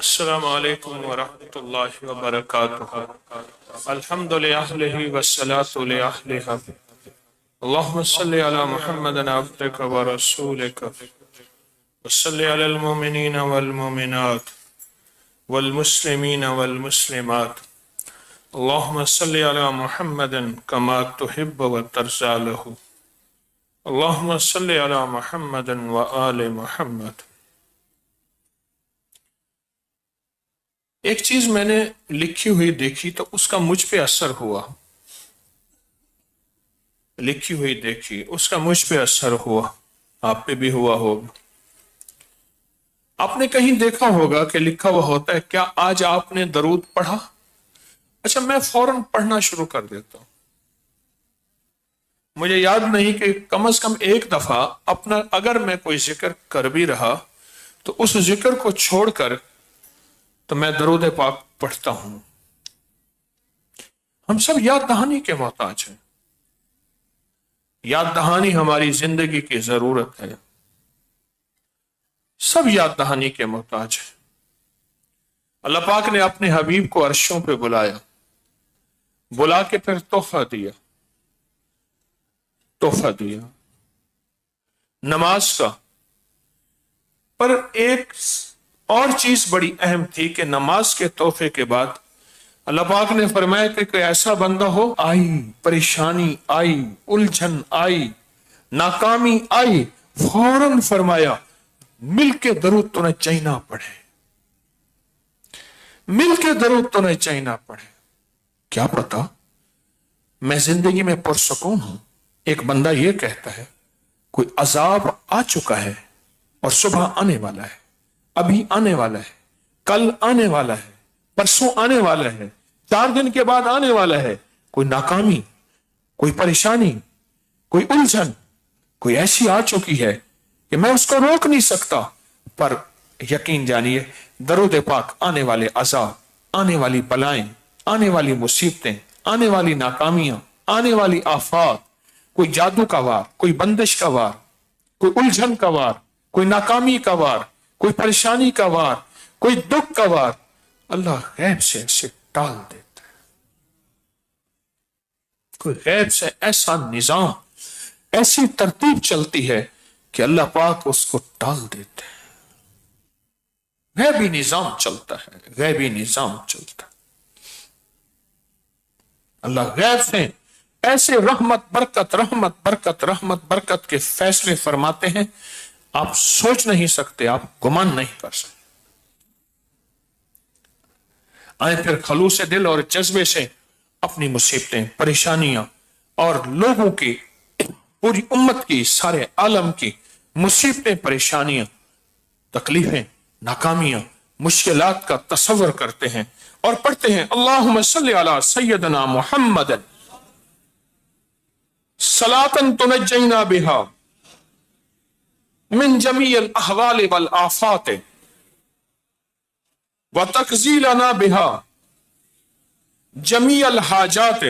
السلام علیکم ورحمۃ اللہ وبرکاتہ۔ الحمد للہ والصلاة لأہلہا۔ اللہم صلی علی محمد عبدک ورسولک وصلی علی المؤمنین والمؤمنات والمسلمین والمسلمات۔ اللہم صلی علی محمد کما تحب وترضى له۔ اللہم صلی علی محمد وآل محمد۔ ایک چیز میں نے لکھی ہوئی دیکھی تو اس کا مجھ پہ اثر ہوا، لکھی ہوئی دیکھی اس کا مجھ پہ اثر ہوا، آپ پہ بھی ہوا ہوگا۔ آپ نے کہیں دیکھا ہوگا کہ لکھا ہوا ہوتا ہے کیا آج آپ نے درود پڑھا؟ اچھا میں فوراً پڑھنا شروع کر دیتا ہوں۔ مجھے یاد نہیں کہ کم از کم ایک دفعہ اپنا اگر میں کوئی ذکر کر بھی رہا تو اس ذکر کو چھوڑ کر تو میں درود پاک پڑھتا ہوں۔ ہم سب یاد دہانی کے محتاج ہیں، یاد دہانی ہماری زندگی کی ضرورت ہے، سب یاد دہانی کے محتاج ہیں۔ اللہ پاک نے اپنے حبیب کو عرشوں پہ بلایا، بلا کے پھر تحفہ دیا، تحفہ دیا نماز کا۔ پر ایک اور چیز بڑی اہم تھی کہ نماز کے تحفے کے بعد اللہ پاک نے فرمایا کہ کوئی ایسا بندہ ہو، آئی پریشانی آئی، الجھن آئی، ناکامی آئی، فوراً فرمایا مل کے درود تو نہ چاہینا پڑھے، مل کے درود تو نہ چاہینا پڑھے۔ کیا پتا میں زندگی میں پرسکون ہوں۔ ایک بندہ یہ کہتا ہے کوئی عذاب آ چکا ہے اور صبح آنے والا ہے، ابھی آنے والا ہے، کل آنے والا ہے، پرسوں آنے والا ہے، 4 دن کے بعد آنے والا ہے۔ کوئی ناکامی، کوئی پریشانی، کوئی الجھن، کوئی ایسی آ چکی ہے کہ میں اس کو روک نہیں سکتا۔ پر یقین جانیے درود پاک آنے والے عذاب، آنے والی بلائیں، آنے والی مصیبتیں، آنے والی ناکامیاں، آنے والی آفات، کوئی جادو کا وار، کوئی بندش کا وار، کوئی الجھن کا وار، کوئی ناکامی کا وار، کوئی پریشانی کا وار، کوئی دکھ کا وار، اللہ غیب سے ایسے ٹال دیتا ہے۔ کوئی غیب سے ایسا نظام، ایسی ترتیب چلتی ہے کہ اللہ پاک اس کو ٹال دیتے ہیں۔ غیبی نظام چلتا ہے، غیبی نظام چلتا ہے۔ اللہ غیب سے ایسے رحمت برکت رحمت برکت رحمت برکت کے فیصلے فرماتے ہیں، آپ سوچ نہیں سکتے، آپ گمان نہیں کر سکتے۔ آئیں پھر خلوص دل اور جذبے سے اپنی مصیبتیں، پریشانیاں اور لوگوں کی، پوری امت کی، سارے عالم کی مصیبتیں، پریشانیاں، تکلیفیں، ناکامیاں، مشکلات کا تصور کرتے ہیں اور پڑھتے ہیں اللہم صلی علی سیدنا محمد صلاۃ تنجینا بہا من جمیع الاحوال والآفات وتقضی لنا بہا جمیع الحاجات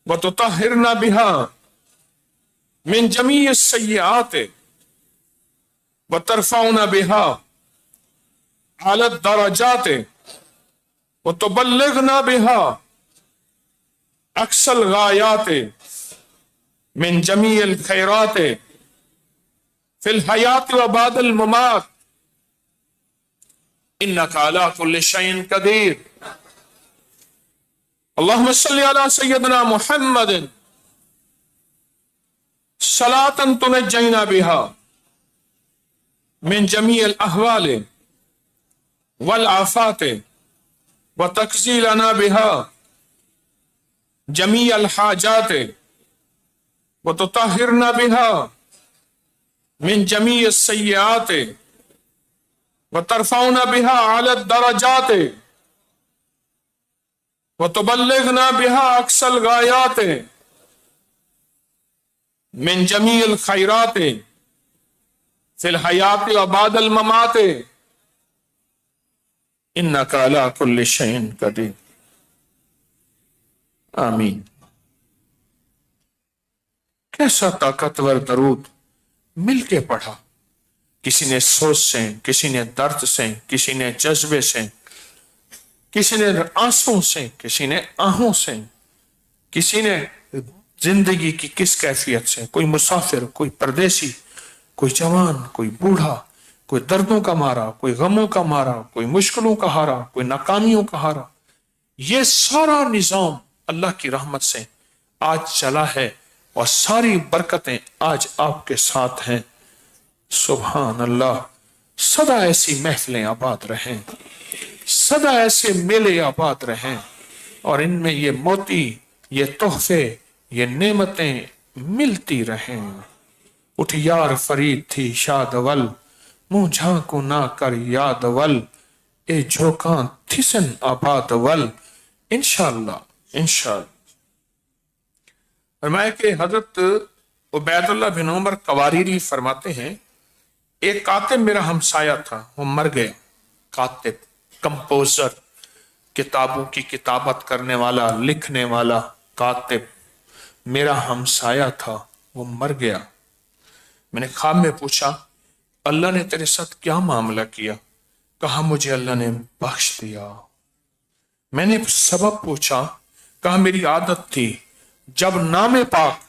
وتطہرنا بہا من جمیع السیئات وترفعنا بہا اعلی الدرجات وتبلغنا بہا اقصی الغایات من جمیع الخیرات فی الحیات و بعد الممات انک علی کل شیء قدیر۔ اللہم صلی علی سیدنا محمد صلاۃ تنجینا بہا من جمیع الاحوال والآفات وتقضی لنا بہا جمیع الحاجات وتطہرنا بہا من جمیع السیئات وترفعنا بہا اعلی الدرجات وتبلغنا بہا اقصی الغایات من جمیع الخیرات فی الحیات و بعد الممات انک علی کل شیء قدیر۔ آمین۔ کیسا طاقتور درود، مل کے پڑھا، किसी ने सोच से, किसी ने दर्द से, किसी ने जज्बे से, किसी ने आंसू से, किसी ने आहों से, किसी ने जिंदगी की किस कैफियत से, कोई मुसाफिर, कोई परदेसी, कोई जवान, कोई बूढ़ा, कोई दर्दों का मारा, कोई गमों का मारा, कोई मुश्किलों का हारा, कोई नाकामियों का हारा। ये सारा निजाम अल्लाह की रहमत से आज चला है और सारी बरकतें आज आपके साथ हैं। सुभान अल्लाह। सदा ऐसी महफिलें आबाद रहें, सदा ऐसे मेले आबाद रहें और इनमें ये मोती, ये तोहफे, ये नेमतें मिलती रहें। उठ यार फरीद थी शादवल, मुंह झांकू ना कर यादवल, ए झोंका थिसन आबादवल। इंशाअल्लाह इंशाअल्लाह। फरमाया कि हजरत उबैदुल्लाह बिन उमर कवारीरी फरमाते हैं, एक कातिब मेरा हमसाया था, वो मर गया। कातिब, कंपोजर, किताबों की किताबत करने वाला, लिखने वाला कातिब मेरा हमसाया था, वो मर गया। मैंने ख्वाब में पूछा, अल्लाह ने तेरे साथ क्या मामला किया? कहा, मुझे अल्लाह ने बख्श दिया। मैंने सबब पूछा, कहा, मेरी आदत थी जब नामे पाक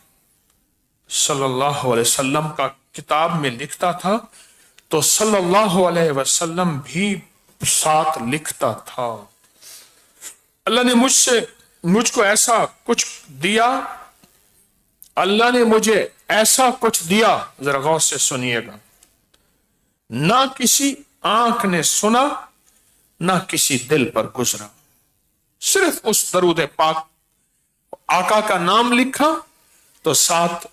सल्लल्लाहु अलैहि वसल्लम का किताब में लिखता था तो सल्लल्लाहु अलैहि वसल्लम भी साथ लिखता था। अल्लाह ने मुझको ऐसा कुछ दिया, अल्लाह ने मुझे ऐसा कुछ दिया, जरा गौर से सुनिएगा, ना किसी आंख ने सुना, ना किसी दिल पर गुजरा। सिर्फ उस दरूद पाक आका का नाम लिखा तो साथ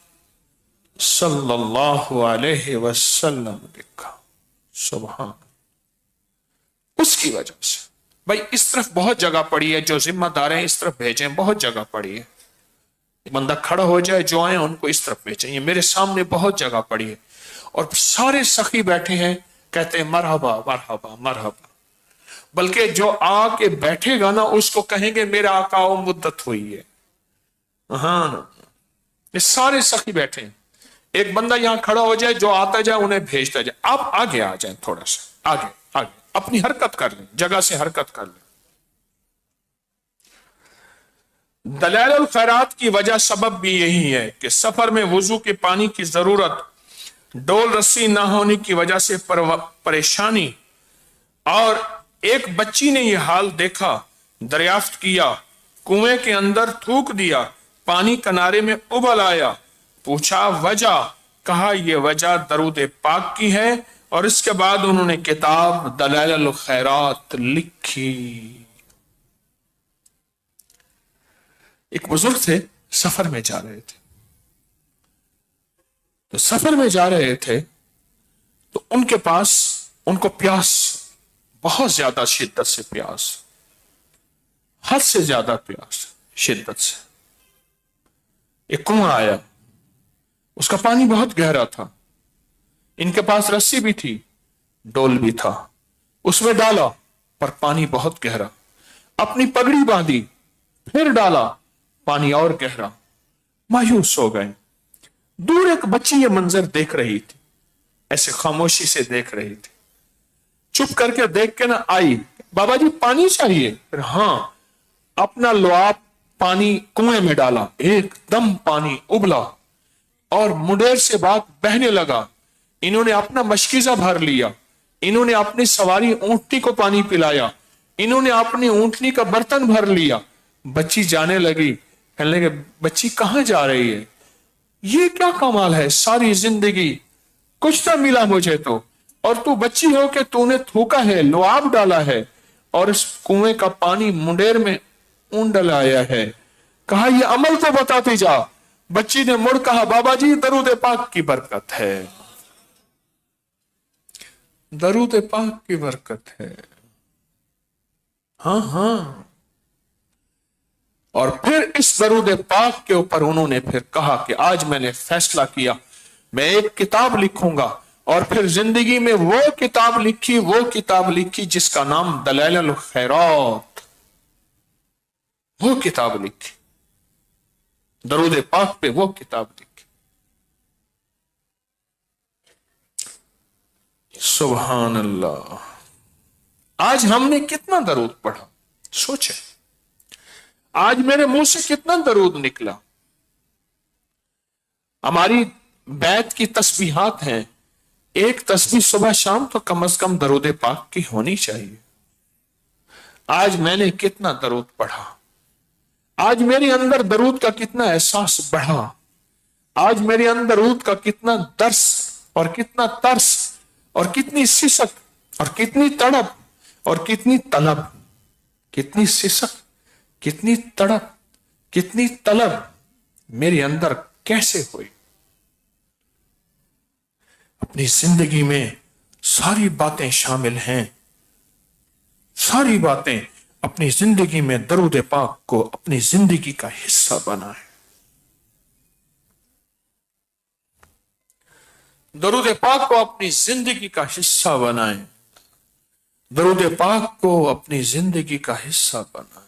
सल्लल्लाहु अलैहि वसल्लम लिखा। सुभान। उसकी वजह से भाई इस तरफ बहुत जगह पड़ी है, जो जिम्मेदार है इस तरफ भेजें, बहुत जगह पड़ी है। बंदा खड़ा हो जाए, जो आए उनको इस तरफ भेजें। ये मेरे सामने बहुत जगह पड़ी है और सारे सखी बैठे हैं, कहते हैं मरहबा मरहबा मरहबा। बल्कि जो आके बैठेगा ना उसको कहेंगे मेरा आका ओ मुद्दत हुई है। हाँ, ये सारे सखी बैठे हैं। एक बंदा यहां खड़ा हो जाए, जो आता जाए उन्हें भेजता जाए। आप आगे आ जाए, थोड़ा सा आगे आगे अपनी हरकत कर लें, जगह से हरकत कर लें। दलाइल खैरात की वजह सबब भी यही है कि सफर में वुजू के पानी की जरूरत, डोल रस्सी ना होने की वजह से परेशानी, और एक बच्ची ने यह हाल देखा, दरियाफ्त किया, कुएं के अंदर थूक दिया, पानी किनारे में उबल आया, पूछा वजह, कहा यह वजह दरूद पाक की है। और इसके बाद उन्होंने किताब दलाइल खैरात लिखी। एक बुजुर्ग थे, सफर में जा रहे थे, तो सफर में जा रहे थे तो उनके पास, उनको प्यास, बहुत ज्यादा शिद्दत से प्यास, हद से ज्यादा प्यास, शिद्दत से। एक कुआं आया, उसका पानी बहुत गहरा था, इनके पास रस्सी भी थी, डोल भी था, उसमें डाला पर पानी बहुत गहरा। अपनी पगड़ी बांधी, फिर डाला, पानी और गहरा। मायूस हो गए। दूर एक बच्ची ये मंजर देख रही थी, ऐसे खामोशी से देख रही थी। चुप करके देख के ना आई, बाबा जी पानी चाहिए? फिर हाँ, अपना लुआब पानी कुएं में डाला, एकदम पानी उबला और मुंडेर से बात बहने लगा। इन्होंने अपना मशकीजा भर लिया, इन्होंने अपनी सवारी ऊंटनी को पानी पिलाया, इन्होंने अपनी ऊंटनी का बर्तन भर लिया। बच्ची जाने लगी, कहने लगे बच्ची कहां जा रही है? ये क्या कमाल है, सारी जिंदगी कुछ ना मिला मुझे तो, और तू बच्ची हो के तूने थूका है, लुआब डाला है और इस कुएं का पानी मुंडेर में ऊंड डलाया है। कहा ये अमल तो बताती जा। बच्ची ने मुड़ कहा बाबा जी दरूद पाक की बरकत है, दरूद पाक की बरकत है। हाँ हाँ। और फिर इस दरूद पाक के ऊपर उन्होंने फिर कहा कि आज मैंने फैसला किया, मैं एक किताब लिखूंगा। और फिर जिंदगी में वो किताब लिखी जिसका नाम दलाइल खैरात, वो किताब लिखी, दरूद पाक पे वो किताब लिखी। सुभान अल्लाह। आज हमने कितना दरूद पढ़ा, सोचे। आज मेरे मुंह से कितना दरूद निकला। हमारी बैत की तस्बीहात हैं, एक तस्बीह सुबह शाम तो कम से कम दरूद पाक की होनी चाहिए। आज मैंने कितना दरूद पढ़ा, आज मेरे अंदर दरूद का कितना एहसास बढ़ा, आज मेरे अंदर दरूद का कितना दर्स और कितना तरस और कितनी सिसक और कितनी तड़प और कितनी तलब, कितनी सिसक, कितनी तड़प, कितनी तलब मेरे अंदर कैसे हुई। अपनी जिंदगी में सारी बातें शामिल हैं, सारी बातें अपनी जिंदगी में दरूद पाक को अपनी जिंदगी का हिस्सा बनाएं। दरूद पाक को अपनी जिंदगी का हिस्सा बनाएं, दरूद पाक को अपनी जिंदगी का हिस्सा बनाएं।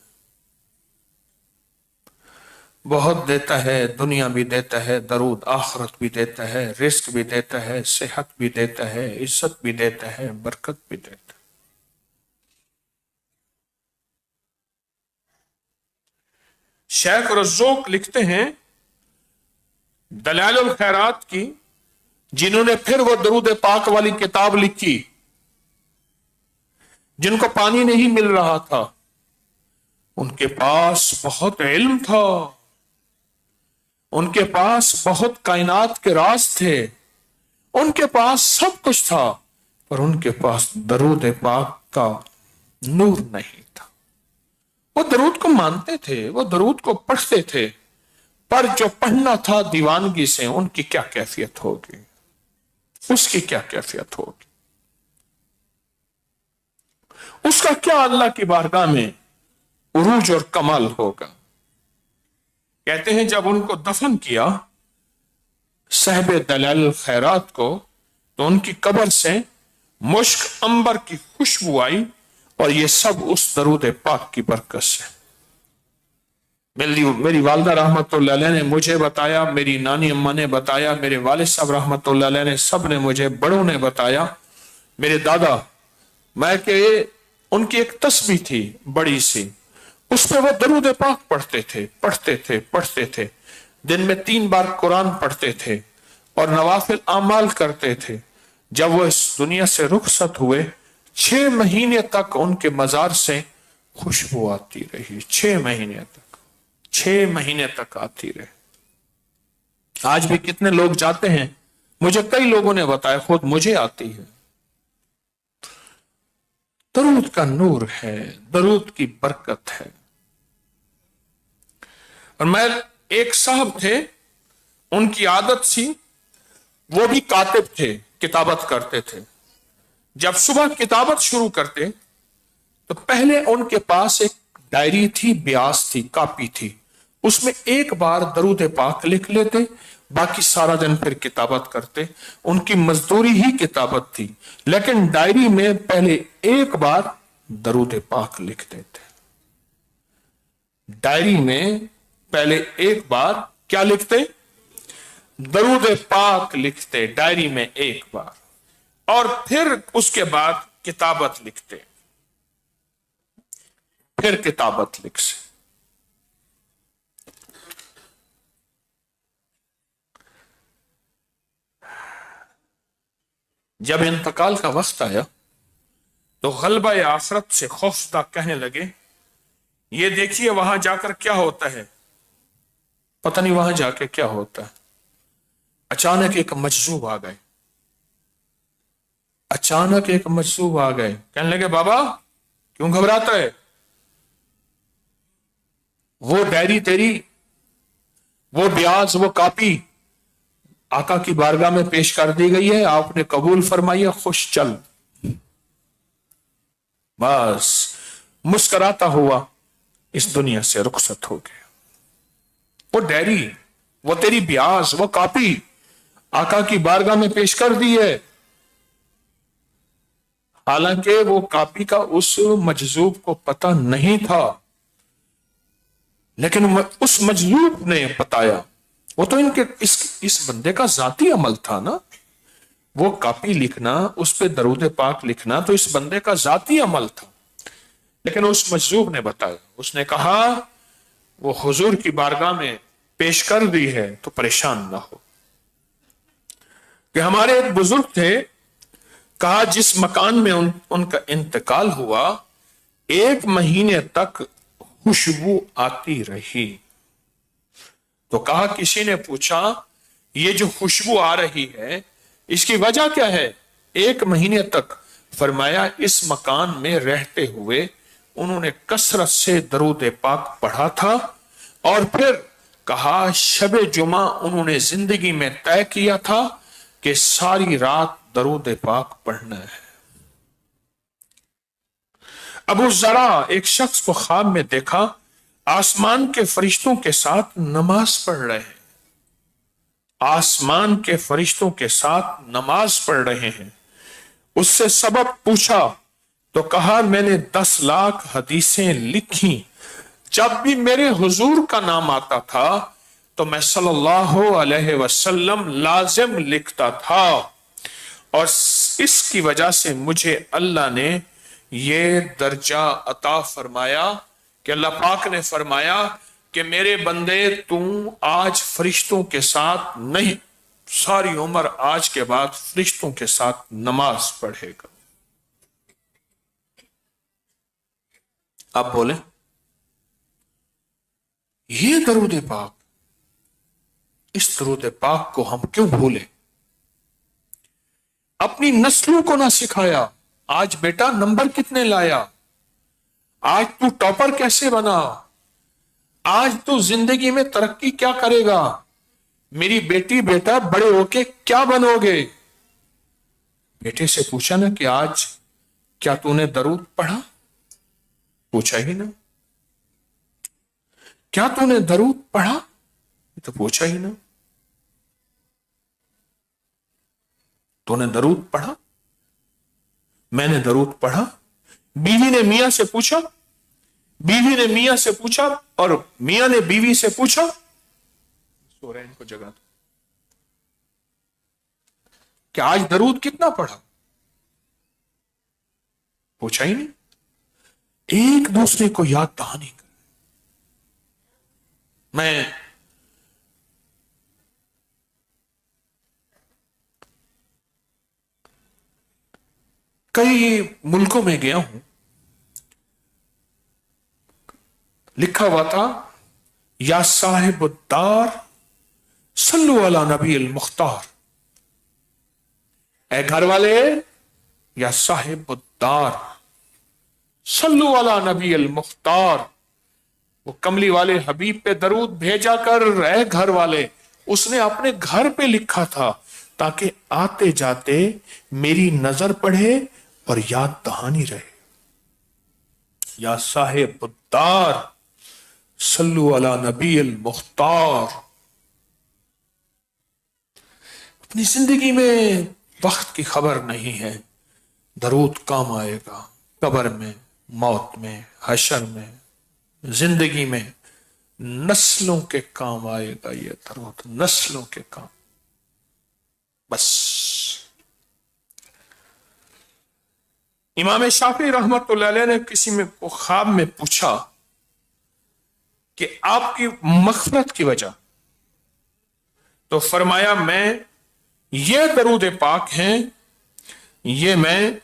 बहुत देता है, दुनिया भी देता है, दरूद आखिरत भी देता है, रिस्क भी देता है, सेहत भी देता है, इज्जत भी देता है, बरकत भी देता है। शेख रज़्ज़ाक़ लिखते हैं दलाइलुल खैरात की, जिन्होंने फिर वो दरूद पाक वाली किताब लिखी, जिनको पानी नहीं मिल रहा था, उनके पास बहुत इल्म था, उनके पास बहुत कायनात के राज थे, उनके पास सब कुछ था, पर उनके पास दरूद पाक का नूर नहीं था। वो दरूद को मानते थे, वो दरूद को पढ़ते थे, पर जो पढ़ना था दीवानगी से, उनकी क्या कैफियत होगी, उसकी क्या कैफियत होगी, उसका क्या अल्लाह की बारगाह में उरूज और कमाल होगा। कहते हैं जब उनको दफन किया साहिब दलाइल खैरात को, तो उनकी कब्र से मुश्क अंबर की खुशबू आई, और ये सब उस दरूद पाक की बरकत से। मेरी वालदा रहमतुल्लाह अलैह ने मुझे बताया, मेरी नानी अम्मा ने बताया, मेरे वालिद साहब रहमतुल्लाह अलैह ने, सब ने मुझे, बड़ों ने बताया, मेरे दादा, मैं कि उनकी एक तस्बीह थी बड़ी सी, उस पर वो दरूद पाक पढ़ते थे, पढ़ते थे, पढ़ते थे। दिन में 3 बार कुरान पढ़ते थे और नवाफिल आमाल करते थे। जब वो इस दुनिया से रुखसत हुए, 6 महीने तक उनके मजार से खुशबू आती रही। 6 महीने तक, 6 महीने तक आती रही। आज भी कितने लोग जाते हैं, मुझे कई लोगों ने बताया, खुद मुझे आती है। दरूद का नूर है, दरूद की बरकत है। और मैं, एक साहब थे, उनकी आदत थी, वो भी कातिब थे, किताबत करते थे। जब सुबह किताबत शुरू करते तो पहले उनके पास एक डायरी थी, ब्यास थी, कापी थी, उसमें एक बार दरूद पाक लिख लेते, बाकी सारा दिन फिर किताबत करते। उनकी मजदूरी ही किताबत थी, लेकिन डायरी में पहले एक बार दरूद पाक लिख देते। डायरी में पहले एक बार क्या लिखते? दरूद पाक लिखते, डायरी में एक बार, और फिर उसके बाद किताबत लिखते, फिर किताबत लिखते। जब इंतकाल का वक्त आया तो गलबा आखिरत से खौफदा कहने लगे, ये देखिए वहां जाकर क्या होता है। पता नहीं वहां जाके क्या होता है। अचानक एक मजजूब आ गए, अचानक एक मजजूब आ गए, कहने लगे, बाबा क्यों घबराता है? वो डायरी तेरी, वो ब्याज, वो कॉपी आका की बारगाह में पेश कर दी गई है, आपने कबूल फरमाइए, खुश चल। बस मुस्कुराता हुआ इस दुनिया से रुखसत हो गया। वो डायरी, वो तेरी ब्याज, वो कॉपी आका की बारगाह में पेश कर दी है। हालांकि वो कॉपी का उस मजजूब को पता नहीं था, लेकिन उस मजलूब ने बताया। वो तो इनके इस बंदे का जाती अमल था ना, वो कॉपी लिखना, उस पे दरूद पाक लिखना तो इस बंदे का जाती अमल था। लेकिन उस मजलूब ने बताया, उसने कहा वो हुजूर की बारगाह में पेश कर दी है तो परेशान ना हो। कि हमारे एक बुजुर्ग थे, कहा जिस मकान में उनका इंतकाल हुआ 1 महीने तक खुशबू आती रही। तो कहा, किसी ने पूछा ये जो खुशबू आ रही है इसकी वजह क्या है? 1 महीने तक। फरमाया इस मकान में रहते हुए उन्होंने कसरत से दरूद पाक पढ़ा था। और फिर कहा शबे जुमा उन्होंने जिंदगी में तय किया था कि सारी रात दरूद पाक पढ़ना है। अबू जरा एक शख्स को ख्वाब में देखा, आसमान के फरिश्तों के साथ नमाज पढ़ रहे हैं। आसमान के फरिश्तों के साथ नमाज पढ़ रहे हैं। उससे सबब पूछा तो कहा मैंने 10 लाख हदीसें लिखी। जब भी मेरे हुजूर का नाम आता था तो मैं सल्लल्लाहु अलैहि वसल्लम लाजिम लिखता था, और इसकी वजह से मुझे अल्लाह ने ये दर्जा अता फरमाया कि अल्लाह पाक ने फरमाया कि मेरे बंदे तू आज फरिश्तों के साथ नहीं, सारी उम्र आज के बाद फरिश्तों के साथ नमाज पढ़ेगा। आप बोले ये दरूद पाक, इस दरूद पाक को हम क्यों भूले? अपनी नस्लों को ना सिखाया। आज बेटा नंबर कितने लाया, आज तू टॉपर कैसे बना, आज तू जिंदगी में तरक्की क्या करेगा, मेरी बेटी बेटा बड़े होके क्या बनोगे? बेटे से पूछा ना कि आज क्या तूने दरूद पढ़ा? पूछा ही ना। क्या तूने दरूद पढ़ा? तो पूछा ही ना। तूने दरूद पढ़ा? मैंने दरूद पढ़ा। बीवी ने मियां से पूछा, बीवी ने मियां से पूछा, और मियां ने बीवी से पूछा। सो रहे इनको जगा दो। क्या आज दरूद कितना पढ़ा? पूछा ही नहीं। एक दूसरे को याद दहानी कर। मैं कई मुल्कों में गया हूं, लिखा हुआ था या साहिबुद्दार सल्लु अला नबी अल मुख्तार। ए घर वाले, या साहिबुद्दार सल्लु अला नबी अल मुख्तार। वो कमली वाले हबीब पे दरूद भेजा कर रहे घर वाले, उसने अपने घर पे लिखा था ताकि आते जाते मेरी नजर पड़े और याद दहानी रहे। या साहिबुद्दार सल्लु अला नबी अल मुख्तार। अपनी जिंदगी में वक्त की खबर नहीं है, दरूद काम आएगा कब्र में, मौत में, हशर में, जिंदगी में, नस्लों के काम आएगा ये दरूद, नस्लों के काम। बस इमाम शाफी रहमतुल्लाह अलैह ने किसी में को ख्वाब में पूछा कि आपकी मग़फ़िरत की वजह, तो फरमाया मैं ये दरूद पाक हैं, ये मैं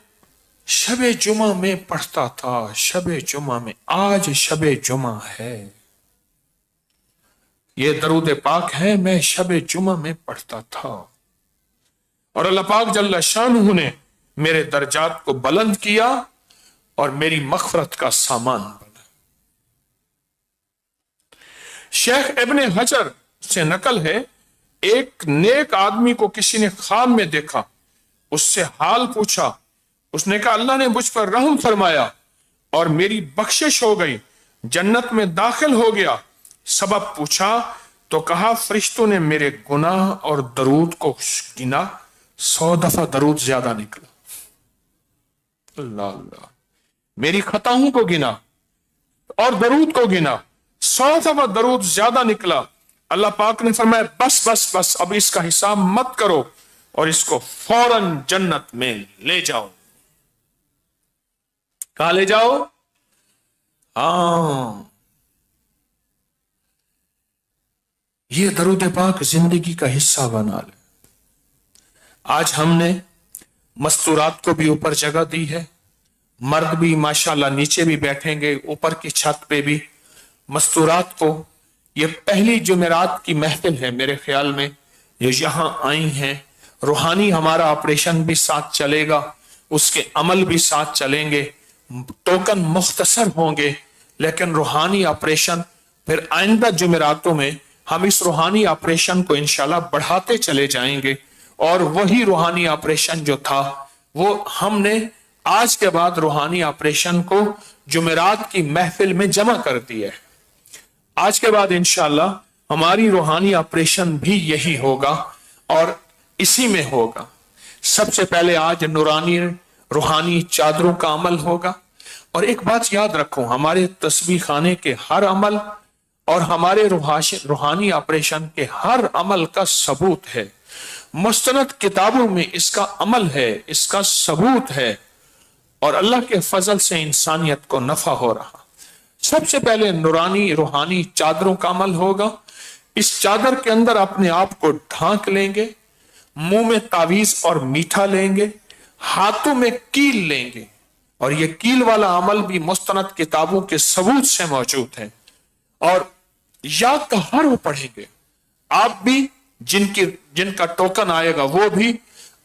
शबे जुमा में पढ़ता था, शबे जुमा में, आज शबे जुमा है, ये दरूद पाक है मैं शबे जुमा में पढ़ता था, और अल्लाह पाक जल्ल शानुहु ने मेरे दर्जात को बुलंद किया और मेरी मग़फ़िरत का सामान बना। शेख इब्ने हजर से नकल है, एक नेक आदमी को किसी ने ख्वाब में देखा, उससे हाल पूछा, उसने कहा अल्लाह ने मुझ पर रहम फरमाया और मेरी बख्शिश हो गई, जन्नत में दाखिल हो गया। सबब पूछा तो कहा फरिश्तों ने मेरे गुनाह और दरूद को गिना, 100 दफा दरूद ज्यादा निकला। अल्लाह अल्लाह, मेरी खताओं को गिना और दरूद को गिना, 100 दफा दरूद ज्यादा निकला। अल्लाह पाक ने फरमाया बस बस बस, अब इसका हिसाब मत करो, और इसको फौरन जन्नत में ले जाओ। कहां ले जाओ? हाँ, ये दरूद पाक जिंदगी का हिस्सा बना ले। आज हमने मस्तूरात को भी ऊपर जगह दी है, मर्द भी माशाल्लाह नीचे भी बैठेंगे, ऊपर की छत पे भी मस्तूरात को। ये पहली जुमेरात की महफिल है मेरे ख्याल में जो यहां आई हैं। रूहानी हमारा ऑपरेशन भी साथ चलेगा, उसके अमल भी साथ चलेंगे, टोकन मुख्तसर होंगे, लेकिन रूहानी ऑपरेशन फिर आइंदा जुमेरातों में हम इस रूहानी ऑपरेशन को इंशाल्लाह बढ़ाते चले जाएंगे। और वही रूहानी ऑपरेशन जो था वो हमने आज के बाद रूहानी ऑपरेशन को जुमेरात की महफिल में जमा कर दिया है। आज के बाद इंशाल्लाह हमारी रूहानी ऑपरेशन भी यही होगा और इसी में होगा। सबसे पहले आज नूरानी रूहानी चादरों का अमल होगा। और एक बात याद रखो, हमारे तस्बीह खाने के हर अमल और हमारे रूहानी ऑपरेशन के हर अमल का सबूत है, मुस्तनद किताबों में इसका अमल है, इसका सबूत है, और अल्लाह के फजल से इंसानियत को नफा हो रहा। सबसे पहले नूरानी रूहानी चादरों का अमल होगा। इस चादर के अंदर अपने आप को ढांक लेंगे, मुंह में तावीज और मीठा लेंगे, हाथों में कील लेंगे, और यह कील वाला अमल भी मुस्तनद किताबों के सबूत से मौजूद है। और या कहर वो पढ़ेंगे, आप भी जिनका टोकन आएगा वो भी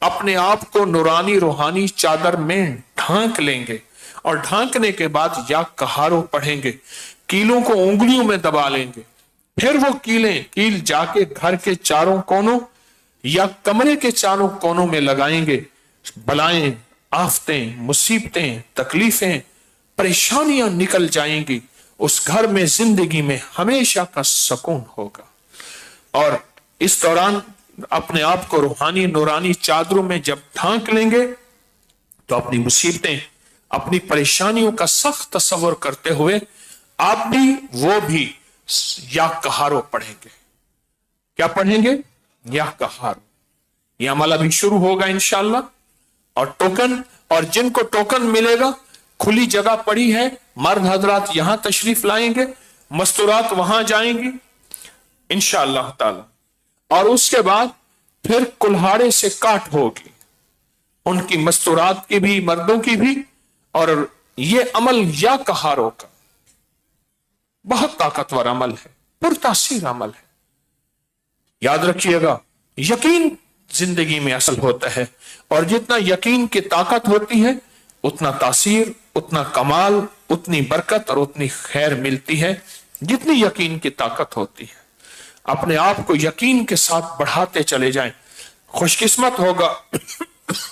अपने आप को नूरानी रूहानी चादर में ढांक लेंगे, और ढांकने के बाद या कहारो पढ़ेंगे, कीलों को उंगलियों में दबा लेंगे, फिर वो कील जाके घर के चारों कोनों या कमरे के चारों कोनों में लगाएंगे। बलाएं, आफतें, मुसीबतें, तकलीफें, परेशानियां निकल जाएंगी। उस घर में जिंदगी में हमेशा का सुकून होगा। और इस दौरान अपने आप को रूहानी नूरानी चादरों में जब ढांक लेंगे तो अपनी मुसीबतें, अपनी परेशानियों का सख्त तस्वर करते हुए आप भी वो भी या कहारो पढ़ेंगे। क्या पढ़ेंगे? या कहारो। यह अमल अभी शुरू होगा इंशाल्लाह। और टोकन, और जिनको टोकन मिलेगा, खुली जगह पड़ी है, मर्द हजरात यहां तशरीफ लाएंगे, मस्तूरात वहां जाएंगी इंशाअल्लाह ताला। और उसके बाद फिर कुल्हाड़े से काट होगी उनकी मस्तूरात की भी, मर्दों की भी। और ये अमल या कहारों का बहुत ताकतवर अमल है, पुरतासीर अमल है। याद रखिएगा, यकीन जिंदगी में असल होता है, और जितना यकीन की ताकत होती है उतना तासीर, उतना कमाल, उतनी बरकत और उतनी खैर मिलती है जितनी यकीन की ताकत होती है। अपने आप को यकीन के साथ बढ़ाते चले जाएं। खुशकिस्मत होगा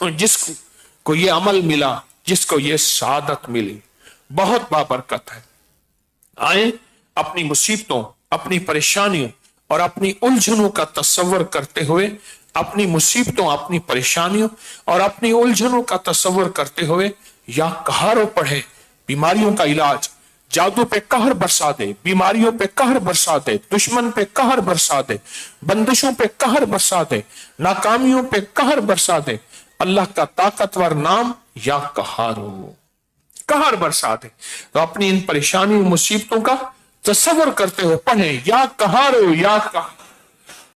जिसको ये अमल मिला, जिसको ये सादत मिली, बहुत बाबरकत है। आए अपनी मुसीबतों, अपनी परेशानियों और अपनी उलझनों का तस्वर करते हुए, अपनी मुसीबतों, अपनी परेशानियों और अपनी उलझनों का तस्वर करते हुए या कहारो पढ़े। बीमारियों का इलाज, जादू पे कहर बरसा दे, बीमारियों पे कहर बरसा दे, दुश्मन पे कहर बरसा दे, बंदिशों पे कहर बरसा दे, नाकामियों पे कहर बरसा दे। अल्लाह का ताकतवर नाम या कहारो, कहर बरसा दे। तो अपनी इन परेशानियों मुसीबतों का तस्वर करते हुए पढ़े, या कहारो या कहारो।